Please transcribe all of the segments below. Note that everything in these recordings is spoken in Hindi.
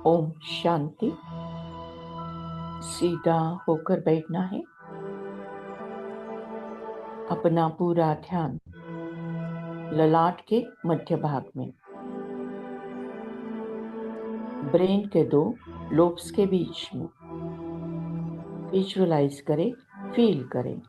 ओम शांति। सीधा होकर बैठना है। अपना पूरा ध्यान ललाट के मध्य भाग में, ब्रेन के 2 लोब्स के बीच में विजुअलाइज करें, फील करें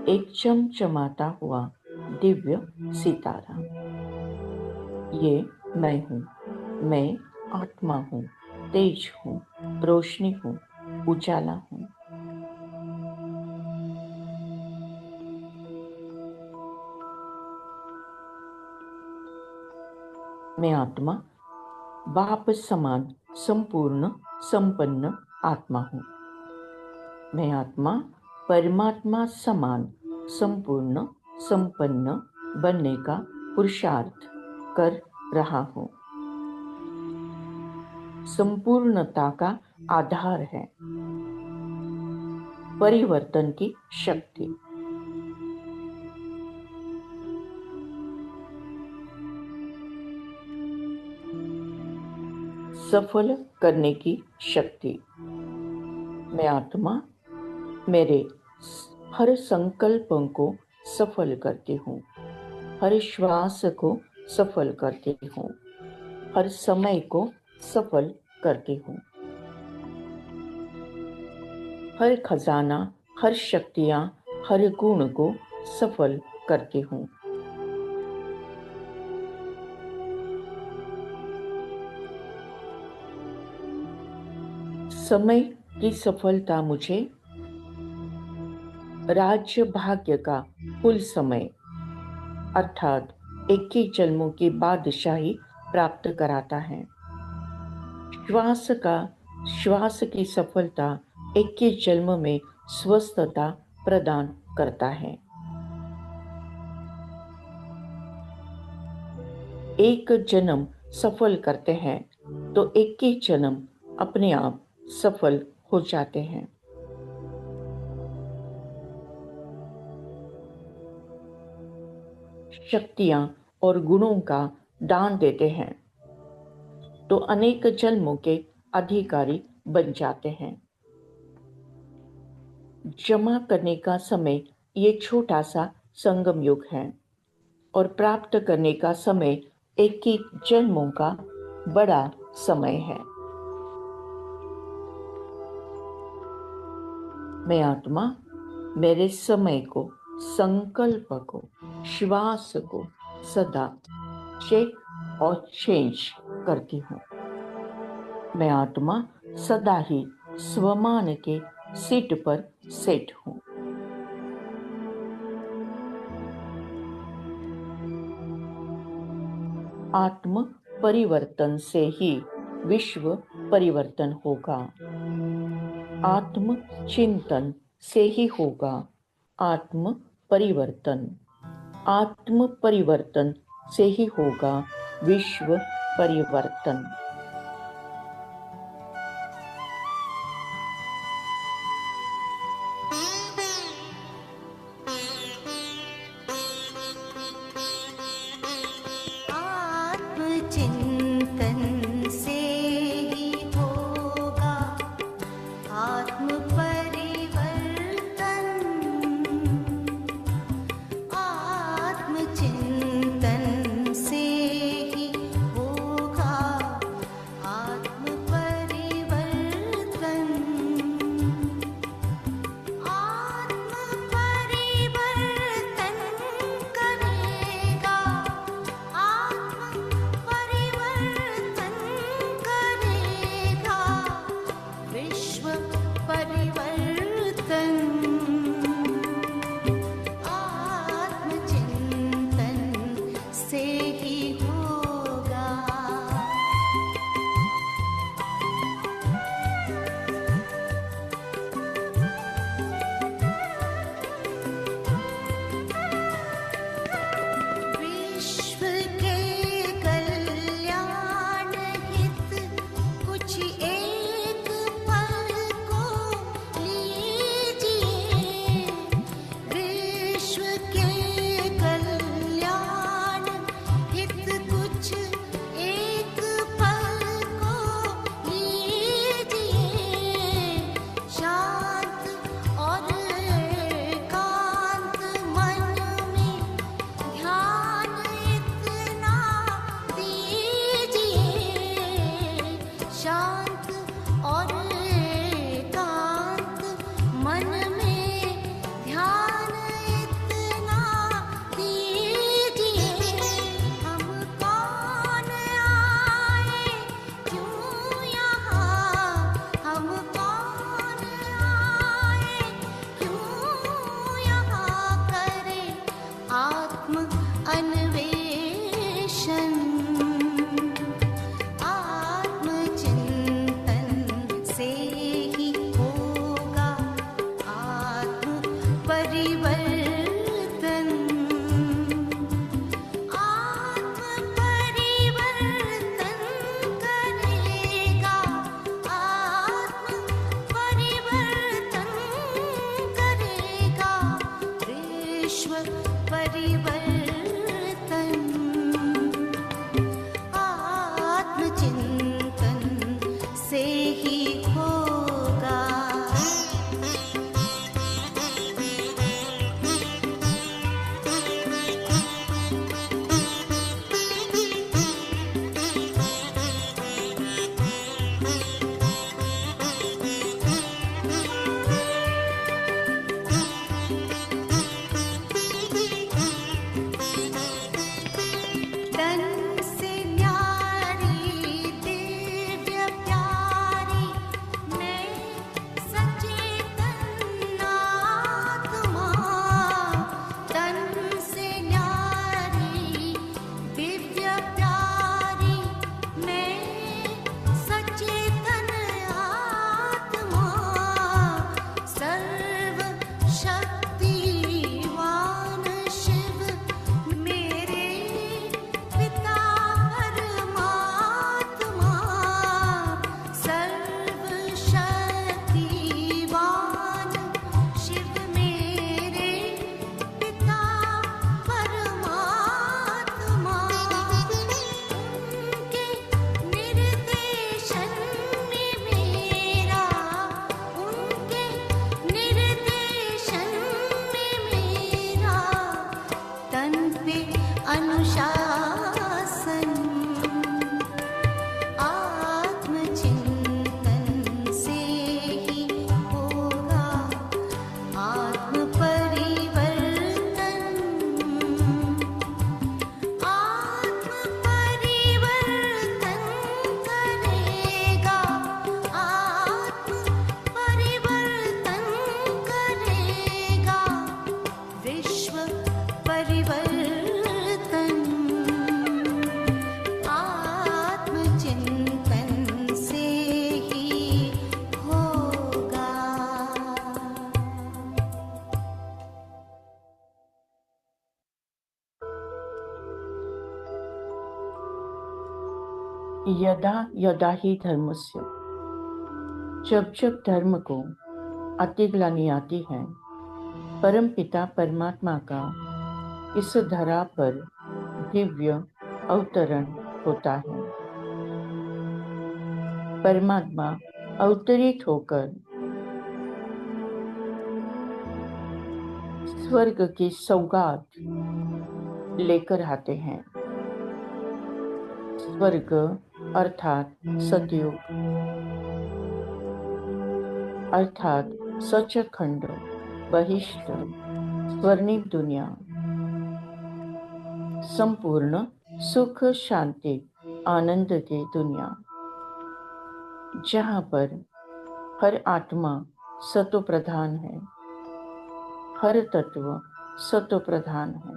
एक चमचमाता हुआ दिव्य सितारा। ये मैं हूँ, मैं आत्मा हूँ, तेज हूँ, रोशनी हूँ, उजाला हूँ। मैं आत्मा बाप समान संपूर्ण संपन्न आत्मा हूँ। मैं आत्मा परमात्मा समान संपूर्ण संपन्न बनने का पुरुषार्थ कर रहा हूँ। संपूर्णता का आधार है परिवर्तन की शक्ति। सफल करने की शक्ति। मैं आत्मा मेरे हर संकल्पों को सफल करती हूँ, हर श्वास को सफल करती हूँ, हर समय को सफल करती हूँ। हर खजाना, हर शक्तियाँ, हर गुण को सफल करती हूँ। समय की सफलता मुझे राज्य भाग्य का कुल समय अर्थात 21 जन्मों की बादशाही प्राप्त कराता है। श्वास की सफलता 21 जन्म में स्वस्थता प्रदान करता है। एक जन्म सफल करते हैं तो 21 जन्म अपने आप सफल हो जाते हैं। शक्तियां और गुणों का दान देते हैं तो अनेक जन्मों के अधिकारी बन जाते हैं। जमा करने का समय ये छोटा सा संगम युग है और प्राप्त करने का समय 21 जन्मों का बड़ा समय है। मैं आत्मा मेरे समय को, संकल्प को, श्वास को सदा चेक और चेंज करती हूँ। मैं आत्मा सदा ही स्वमान के सीट पर सेट हूँ। आत्म परिवर्तन से ही विश्व परिवर्तन होगा। आत्म चिंतन से ही होगा आत्म परिवर्तन। आत्म परिवर्तन से ही होगा विश्व परिवर्तन। परिवर्तन आत्मचिंतन से ही होगा। तन से न्यारी दिव्य प्यारी मैं सचेतन आत्मा। तन से न्यारी दिव्य प्यारी मैं सचेतन आत्मा। सर्व शक्तिवान शिव मेरे पिता परमात्मा। सर्व शक्तिवान शिव मेरे पिता परमात्मा। उनके निर्देशन में मेरा, उनके निर्देशन में मेरा तन पे अनुशासन आत्मचिंतन से ही होगा। आत्म परिवर्तन करेगा। आत्म परिवर्तन करेगा। विश्व परिवर्तन आत्मचिंतन से ही होगा। यदा यदा ही धर्मस्य, जब जब धर्म को अतिग्लानि आती है, परम पिता परमात्मा का इस धरा पर दिव्य अवतरण होता है। परमात्मा अवतरित होकर स्वर्ग की सौगात लेकर आते हैं। स्वर्ग अर्थात सतयुग, अर्थात सचखंड बहिष्ठ स्वर्णिम दुनिया, संपूर्ण सुख शांति आनंद की दुनिया, जहाँ पर हर आत्मा सतो प्रधान है, हर तत्व सतो प्रधान है,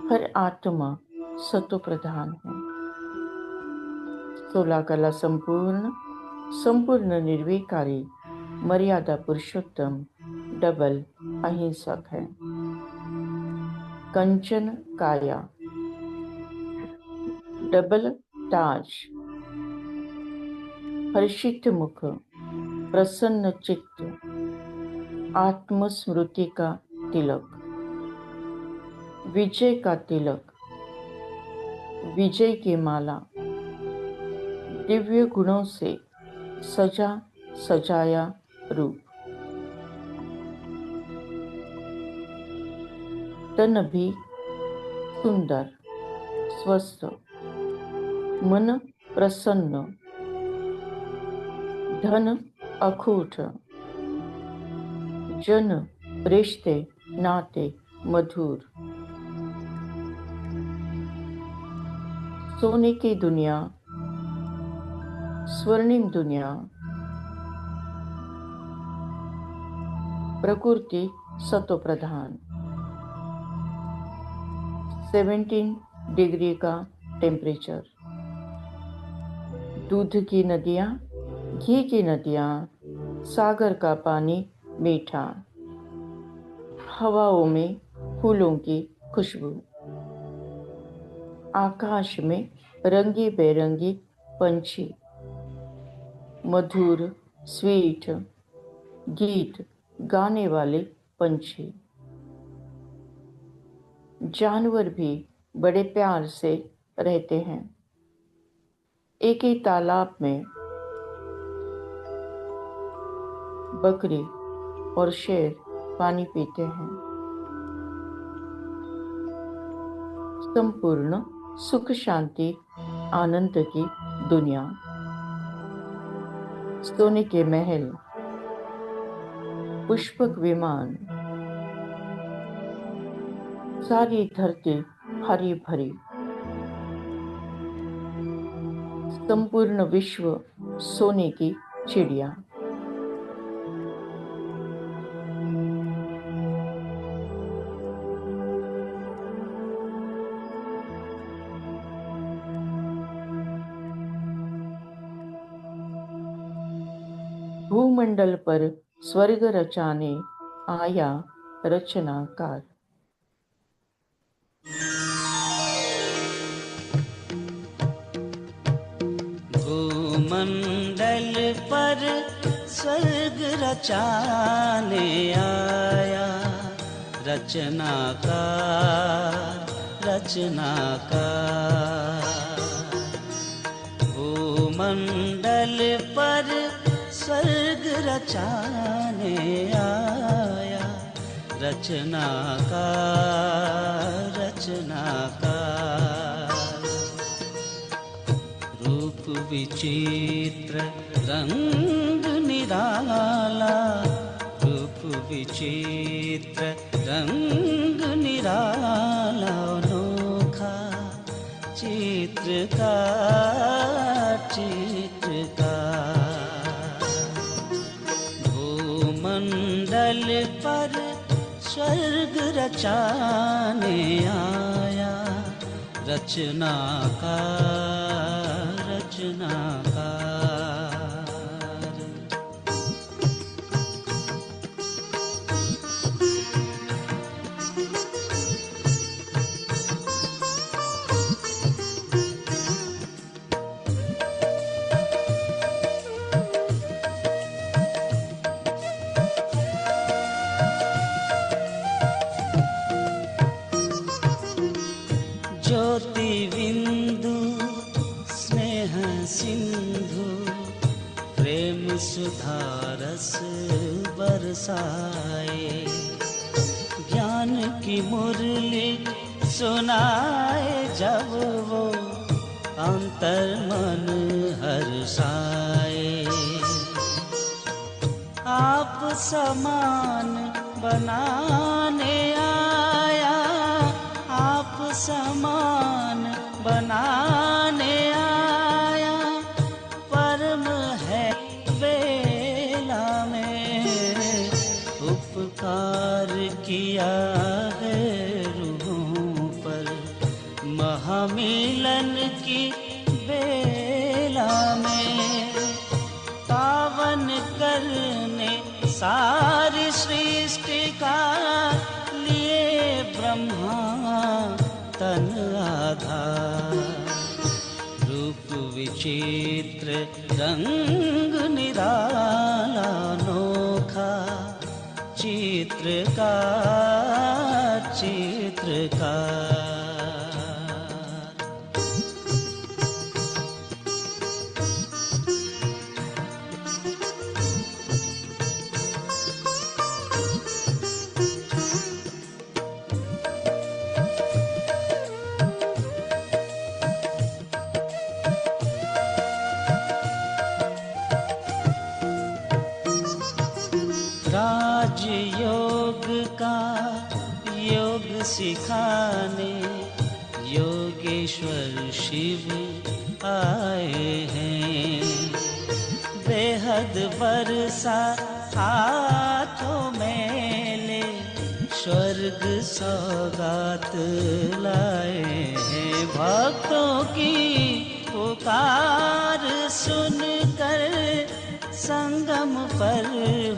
हर आत्मा सतो प्रधान है। 16 कला संपूर्ण निर्विकारी मर्यादा पुरुषोत्तम डबल अहिंसक है। कंचन काया डबल ताज, हर्षित मुख, प्रसन्न चित्त, आत्मस्मृति का तिलक, विजय का तिलक, विजय की माला, दिव्य गुणों से सजा सजाया रूप, तन भी सुंदर स्वस्थ, मन प्रसन्न, धन अखूट, जन रिश्ते नाते मधुर। सोने की दुनिया, स्वर्णिम दुनिया, प्रकृति सतो प्रधान, 17 डिग्री का टेम्परेचर, दूध की नदियाँ, घी की नदियाँ, सागर का पानी मीठा, हवाओं में फूलों की खुशबू, आकाश में रंगी बेरंगी पंछी, मधुर स्वीट गीत गाने वाले पंछी। जानवर भी बड़े प्यार से रहते हैं। एक ही तालाब में बकरी और शेर पानी पीते हैं। संपूर्ण सुख शांति आनंद की दुनिया। सोने के महल, पुष्पक विमान, सारी धरती हरी भरी। संपूर्ण विश्व सोने की चिड़िया। भूमंडल पर स्वर्ग रचाने आया रचनाकार। भूमंडल पर स्वर्ग रचाने आया रचनाकार, रचनाकार। भूमंडल पर स्वर्ग रचाने आया रचनाकार, रचनाकार। रूप विचित्र रंग निराला, रूप विचित्र रंग निराला। अनोखा चित्रकार, चित्रकार। भूमंडल पर स्वर्ग रचाने आया रचनाकार, रचनाकार। ज्योति बिंदु स्नेह सिंधु, प्रेम सुधारस बरसाए। ज्ञान की मुरली सुनाए जब वो, अंतर मन हर्षाए। आप समान बनाने आया, आप समान बनाने आया। परम है वेला में उपकार किया है रूहों पर। महामिलन की बेला में पावन करने सारी सृष्टि का लिए ब्रह्मा तन आधार। रूप विचित्र रंग निराला, अनोखा चित्रकार, चित्रकार। राजयोग का योग सिखाने योगेश्वर शिव आए हैं। बेहद बरसा हाथों में ले स्वर्ग सौगात लाए हैं। भक्तों की पुकार सुनकर संगम पर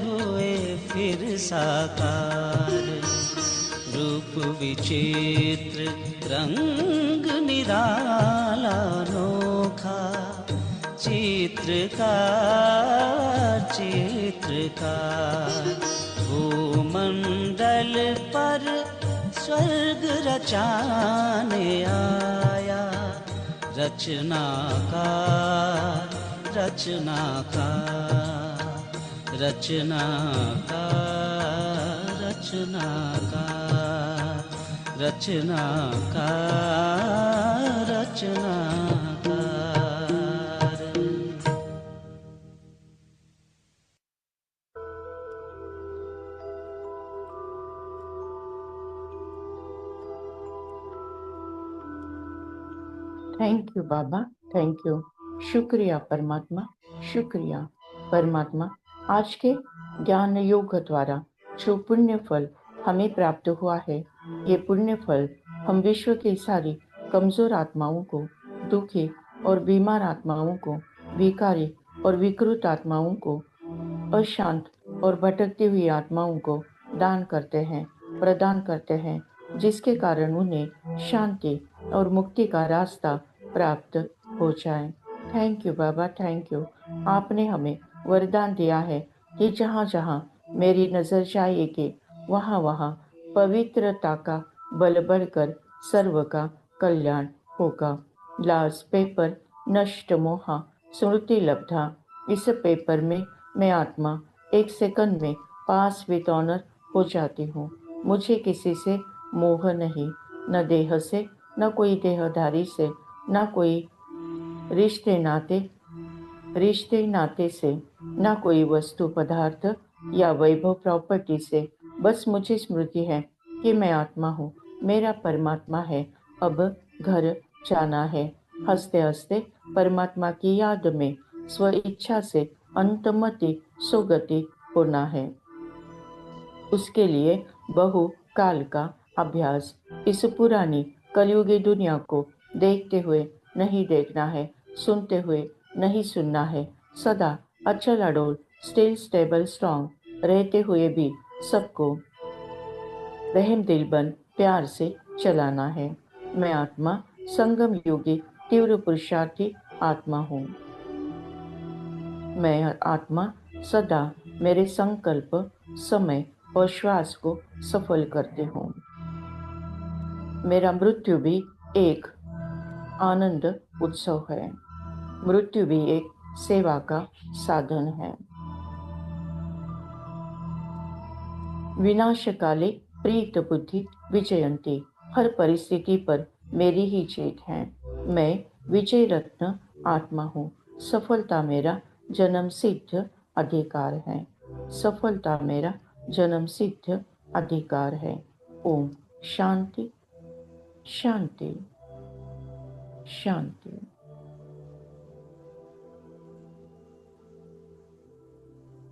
हुए फिर साकार। रूप विचित्र रंग निराला, अनोखा चित्रकार, चित्रकार। भूमंडल पर स्वर्ग रचाने आया। रचनाकार रचनाकार रचनाकार रचनाकार रचनाकार रचनाकार। Thank you Baba, thank you. शुक्रिया परमात्मा, शुक्रिया परमात्मा। आज के ज्ञान योग द्वारा जो पुण्य फल हमें प्राप्त हुआ है, ये पुण्य फल हम विश्व की सारी कमजोर आत्माओं को, दुखी और बीमार आत्माओं को, विकारी और विकृत आत्माओं को, अशांत और भटकती हुई आत्माओं को दान करते हैं, प्रदान करते हैं, जिसके कारण उन्हें शांति और मुक्ति का रास्ता प्राप्त हो जाए। Thank you Baba, thank you. आपने हमें वरदान दिया है कि जहाँ जहाँ मेरी नजर जाएगी, वहाँ वहाँ पवित्रता का बल बढ़कर सर्व का कल्याण होगा। लास्ट पेपर नष्ट मोहा स्मृति लब्धा। इस पेपर में मैं आत्मा 1 सेकंड में पास विद ऑनर हो जाती हूँ। मुझे किसी से मोह नहीं, न देह से, न कोई देहधारी से, न कोई रिश्ते नाते से, न कोई वस्तु पदार्थ या वैभव प्रॉपर्टी से। बस मुझे स्मृति है कि मैं आत्मा हूँ, मेरा परमात्मा है। अब घर जाना है। हंसते हंसते परमात्मा की याद में स्व इच्छा से अंतमति सुगति होना है। उसके लिए बहु काल का अभ्यास। इस पुरानी कलयुगी दुनिया को देखते हुए नहीं देखना है, सुनते हुए नहीं सुनना है। सदा अचल अडोल, स्टिल स्टेबल स्ट्रॉन्ग रहते हुए भी सबको रहम दिल बन प्यार से चलाना है। मैं आत्मा संगम योगी तीव्र पुरुषार्थी आत्मा हूँ। मैं आत्मा सदा मेरे संकल्प, समय और श्वास को सफल करते हूँ। मेरा मृत्यु भी एक आनंद उत्सव है। मृत्यु भी एक सेवा का साधन है। विनाश काले प्रीत बुद्धि विजयंती। हर परिस्थिति पर मेरी ही जीत है। मैं विजय रत्न आत्मा हूँ। सफलता मेरा जन्म सिद्ध अधिकार है। सफलता मेरा जन्म सिद्ध अधिकार है। ओम शांति शांति शांति।